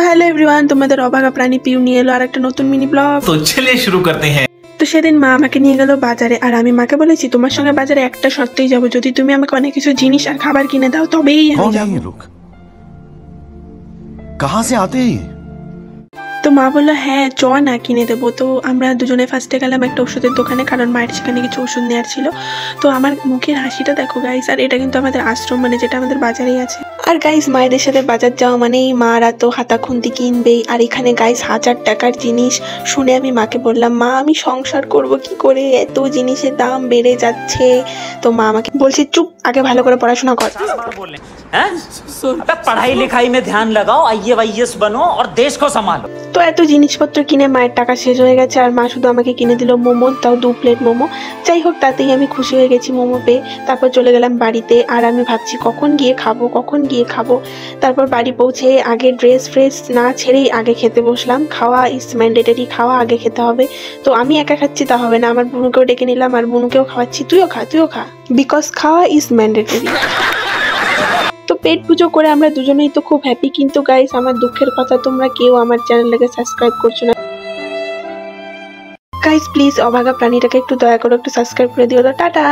Hello everyone, তোমাদের অবাগা প্রাণী পিউ নিয়ে এলো আর একটা নতুন মিনি ব্লগ। তো চলিए শুরু করতে हैं। তো সেদিন মা আমাকে নিয়ে গেল বাজারে, আর আমি মাকে বলেছি তোমার সঙ্গে বাজারে একটা শর্তেই যাব, যদি তুমি আমাকে অনেক কিছু জিনিস আর খাবার কিনে দাও তবেই আমি যাব। कहां से आते हैं? তো মা বললো হ্যাঁ চ না, কিনে দেবো। তো আমরা দুজনে ফার্স্টে গেলাম একটা ওষুধের দোকানে, কারণ মায়ের সেখানে কিছু ওষুধ নেওয়ার ছিল। তো আমার মুখের হাসিটা দেখো গাইস, আর এটা কিন্তু আমাদের আশ্রম, মানে যেটা আমাদের বাজারেই আছে। আর গাইস মায়েদের সাথে বাজার যাওয়া মানেই মারা তো হাতা খুন্তি কিনবেই, আর এখানে গাইস 1000 টাকার জিনিস শুনে আমি মাকে বললাম মা আমি সংসার করব কি করে, এত জিনিসের দাম বেড়ে যাচ্ছে। তো মা আমাকে বলছে চুপ, আগে ভালো করে পড়াশোনা কর। पढ़ाई लिखाई में ध्यान लगाओ, IAS बनो और देश को संभालो। তো এত জিনিসপত্র কিনে মায়ের টাকা শেষ হয়ে গেছে, আর মা শুধু আমাকে কিনে দিল মোমো, তাও 2 প্লেট মোমো। যাই হোক তাতেই আমি খুশি হয়ে গেছি মোমো পেয়ে। তারপর চলে গেলাম বাড়িতে, আর আমি ভাবছি কখন গিয়ে খাবো। তারপর বাড়ি পৌঁছে আগে ড্রেস ফ্রেস না ছেড়েই আগে খেতে বসলাম। খাওয়া ইজ ম্যান্ডেটরি, খাওয়া আগে খেতে হবে। তো আমি একা খাচ্ছি তা হবে না, আমার বুনুকেও ডেকে নিলাম আর বুনুকেও খাওয়াচ্ছি, তুইও খা বিকজ খাওয়া ইজ ম্যান্ডেটরি। তো পেট পুজো করে আমরা দুজনেই তো খুব হ্যাপি, কিন্তু গাইস আমার দুঃখের কথা তোমরা কেউ আমার চ্যানেলটাকে সাবস্ক্রাইব করছো না। গাইস প্লিজ অভাগা প্রাণীটাকে একটু দয়া করে একটু সাবস্ক্রাইব করে দিও। টাটা।